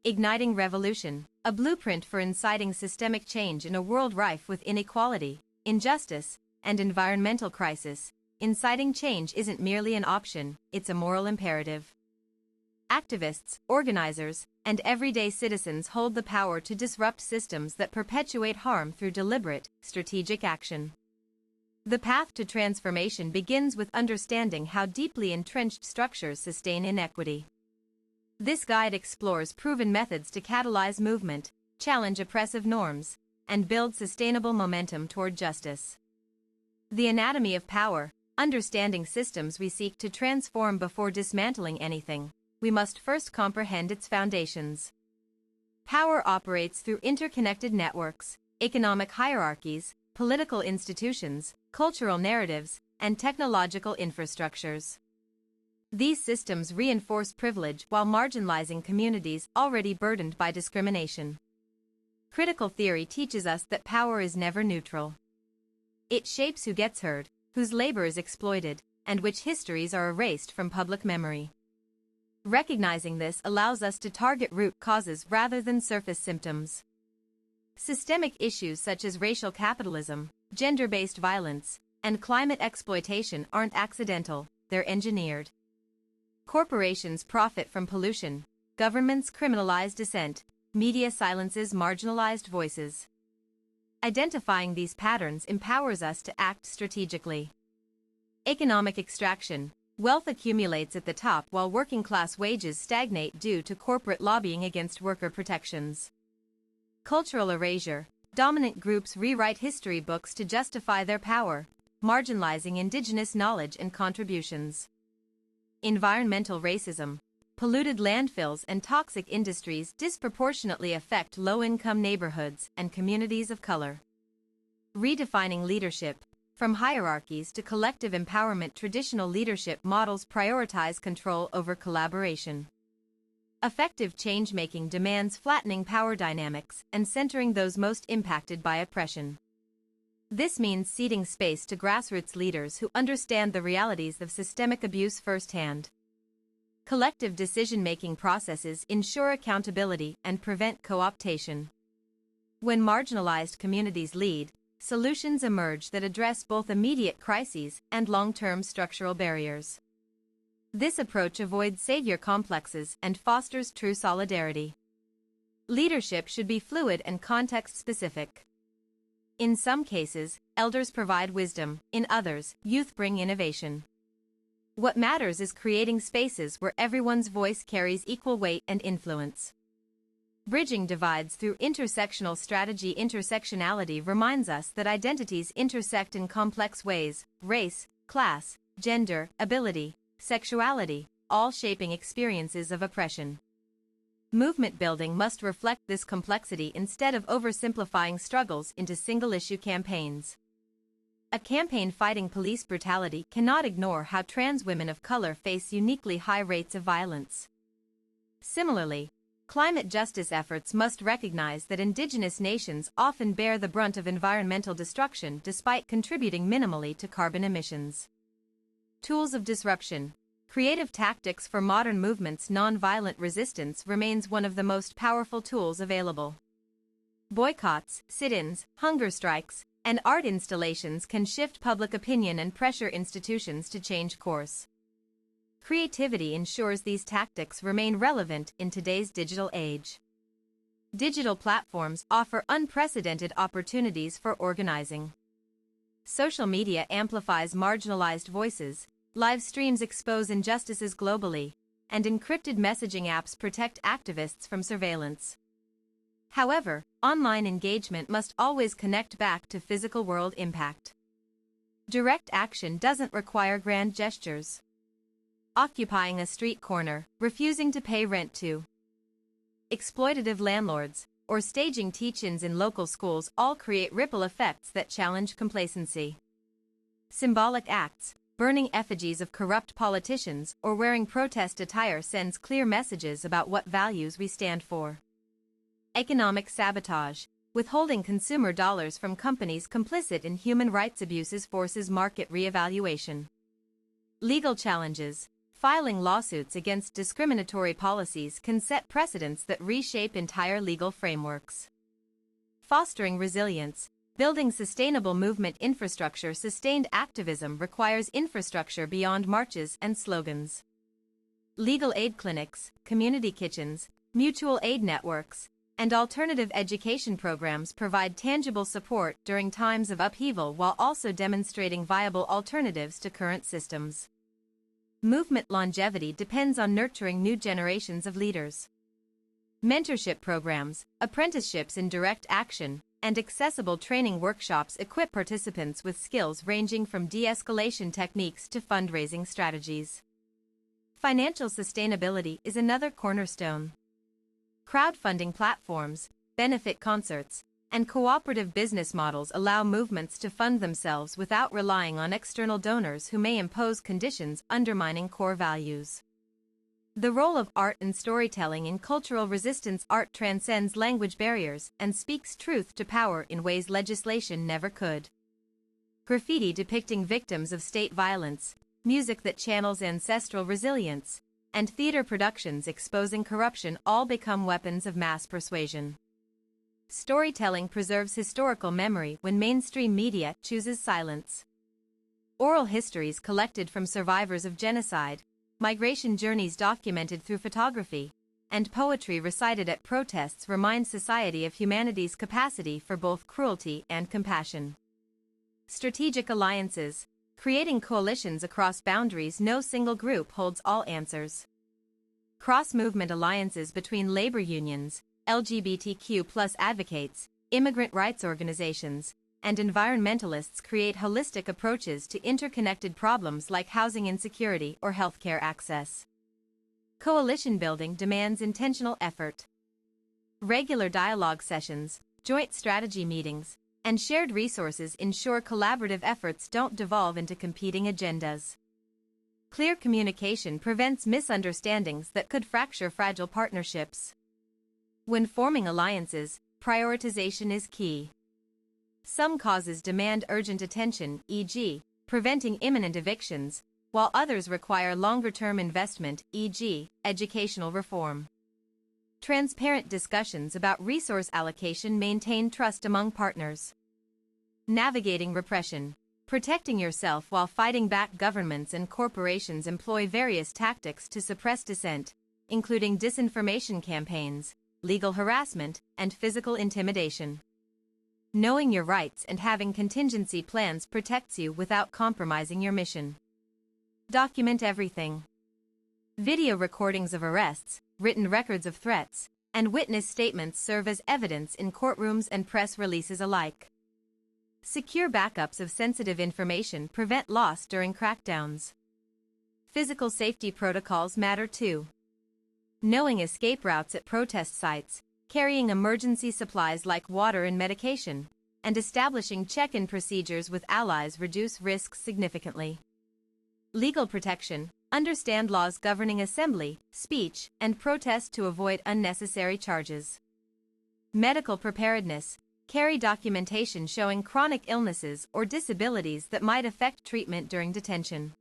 Igniting Revolution, a blueprint for inciting systemic change in a world rife with inequality, injustice, and environmental crisis. Inciting change isn't merely an option, it's a moral imperative. Activists, organizers, and everyday citizens hold the power to disrupt systems that perpetuate harm through deliberate, strategic action. The path to transformation begins with understanding how deeply entrenched structures sustain inequity. This guide explores proven methods to catalyze movement, challenge oppressive norms, and build sustainable momentum toward justice. The Anatomy of Power. Understanding systems we seek to transform. Before dismantling anything, we must first comprehend its foundations. Power operates through interconnected networks, economic hierarchies, political institutions, cultural narratives, and technological infrastructures. These systems reinforce privilege while marginalizing communities already burdened by discrimination. Critical theory teaches us that power is never neutral. It shapes who gets heard, whose labor is exploited, and which histories are erased from public memory. Recognizing this allows us to target root causes rather than surface symptoms. Systemic issues such as racial capitalism, gender-based violence, and climate exploitation aren't accidental, they're engineered. Corporations profit from pollution, governments criminalize dissent, media silences marginalized voices. Identifying these patterns empowers us to act strategically. Economic extraction. Wealth accumulates at the top while working-class wages stagnate due to corporate lobbying against worker protections. Cultural erasure. Dominant groups rewrite history books to justify their power, marginalizing indigenous knowledge and contributions. Environmental racism. Polluted landfills and toxic industries disproportionately affect low-income neighborhoods and communities of color. Redefining leadership. From hierarchies to collective empowerment, traditional leadership models prioritize control over collaboration. Effective change-making demands flattening power dynamics and centering those most impacted by oppression. This means ceding space to grassroots leaders who understand the realities of systemic abuse firsthand. Collective decision-making processes ensure accountability and prevent co-optation. When marginalized communities lead, solutions emerge that address both immediate crises and long-term structural barriers. This approach avoids savior complexes and fosters true solidarity. Leadership should be fluid and context-specific. In some cases, elders provide wisdom; in others, youth bring innovation. What matters is creating spaces where everyone's voice carries equal weight and influence. Bridging divides through intersectional strategy. Intersectionality reminds us that identities intersect in complex ways: race, class, gender, ability, sexuality, all shaping experiences of oppression. Movement building must reflect this complexity instead of oversimplifying struggles into single-issue campaigns. A campaign fighting police brutality cannot ignore how trans women of color face uniquely high rates of violence. Similarly, climate justice efforts must recognize that indigenous nations often bear the brunt of environmental destruction despite contributing minimally to carbon emissions. Tools of disruption. Creative tactics for modern movements. Nonviolent resistance remains one of the most powerful tools available. Boycotts, sit-ins, hunger strikes, and art installations can shift public opinion and pressure institutions to change course. Creativity ensures these tactics remain relevant in today's digital age. Digital platforms offer unprecedented opportunities for organizing. Social media amplifies marginalized voices, live streams expose injustices globally, and encrypted messaging apps protect activists from surveillance. However, online engagement must always connect back to physical world impact. Direct action doesn't require grand gestures. Occupying a street corner, refusing to pay rent to exploitative landlords, or staging teach-ins in local schools all create ripple effects that challenge complacency. Symbolic acts, burning effigies of corrupt politicians or wearing protest attire sends clear messages about what values we stand for. Economic sabotage. Withholding consumer dollars from companies complicit in human rights abuses forces market re-evaluation. Legal challenges. Filing lawsuits against discriminatory policies can set precedents that reshape entire legal frameworks. Fostering resilience. Building sustainable movement infrastructure. Sustained activism requires infrastructure beyond marches and slogans. Legal aid clinics, community kitchens, mutual aid networks, and alternative education programs provide tangible support during times of upheaval while also demonstrating viable alternatives to current systems. Movement longevity depends on nurturing new generations of leaders. Mentorship programs, apprenticeships in direct action, and accessible training workshops equip participants with skills ranging from de-escalation techniques to fundraising strategies. Financial sustainability is another cornerstone. Crowdfunding platforms, benefit concerts, and cooperative business models allow movements to fund themselves without relying on external donors who may impose conditions undermining core values. The role of art and storytelling in cultural resistance. Art transcends language barriers and speaks truth to power in ways legislation never could. Graffiti depicting victims of state violence, music that channels ancestral resilience, and theater productions exposing corruption all become weapons of mass persuasion. Storytelling preserves historical memory when mainstream media chooses silence. Oral histories collected from survivors of genocide, migration journeys documented through photography, and poetry recited at protests remind society of humanity's capacity for both cruelty and compassion. Strategic alliances, creating coalitions across boundaries. No single group holds all answers. Cross-movement alliances between labor unions, LGBTQ+ advocates, immigrant rights organizations, and environmentalists create holistic approaches to interconnected problems like housing insecurity or healthcare access. Coalition building demands intentional effort. Regular dialogue sessions, joint strategy meetings, and shared resources ensure collaborative efforts don't devolve into competing agendas. Clear communication prevents misunderstandings that could fracture fragile partnerships. When forming alliances, prioritization is key. Some causes demand urgent attention, e.g., preventing imminent evictions, while others require longer-term investment, e.g., educational reform. Transparent discussions about resource allocation maintain trust among partners. Navigating repression. Protecting yourself while fighting back. Governments and corporations employ various tactics to suppress dissent, including disinformation campaigns, legal harassment, and physical intimidation. Knowing your rights and having contingency plans protects you without compromising your mission. Document everything. Video recordings of arrests, written records of threats, and witness statements serve as evidence in courtrooms and press releases alike. Secure backups of sensitive information prevent loss during crackdowns. Physical safety protocols matter too. Knowing escape routes at protest sites, carrying emergency supplies like water and medication, and establishing check-in procedures with allies reduce risks significantly. Legal protection. Understand laws governing assembly, speech, and protest to avoid unnecessary charges. Medical preparedness. Carry documentation showing chronic illnesses or disabilities that might affect treatment during detention.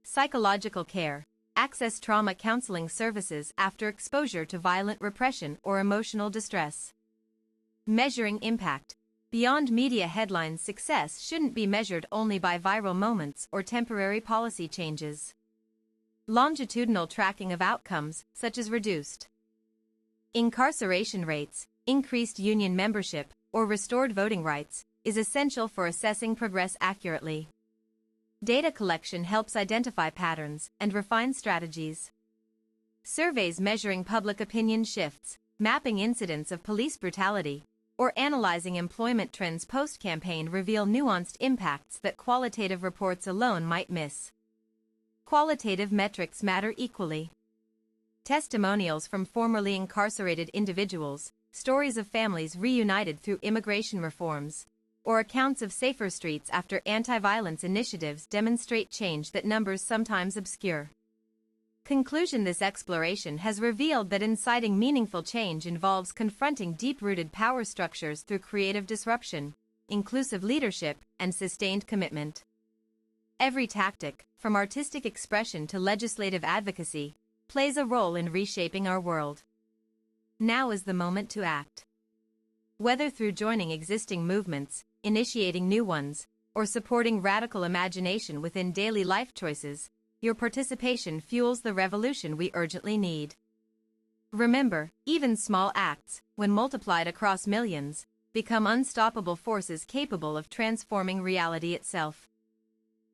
Psychological care. Access trauma counseling services after exposure to violent repression or emotional distress. Measuring impact. Beyond media headlines, success shouldn't be measured only by viral moments or temporary policy changes. Longitudinal tracking of outcomes, such as reduced incarceration rates, increased union membership, or restored voting rights, is essential for assessing progress accurately. Data collection helps identify patterns and refine strategies. Surveys measuring public opinion shifts, mapping incidents of police brutality, or analyzing employment trends post-campaign reveal nuanced impacts that qualitative reports alone might miss. Qualitative metrics matter equally. Testimonials from formerly incarcerated individuals, stories of families reunited through immigration reforms, or accounts of safer streets after anti-violence initiatives demonstrate change that numbers sometimes obscure. Conclusion. This exploration has revealed that inciting meaningful change involves confronting deep-rooted power structures through creative disruption, inclusive leadership, and sustained commitment. Every tactic, from artistic expression to legislative advocacy, plays a role in reshaping our world. Now is the moment to act. Whether through joining existing movements, initiating new ones, or supporting radical imagination within daily life choices, your participation fuels the revolution we urgently need. Remember, even small acts, when multiplied across millions, become unstoppable forces capable of transforming reality itself.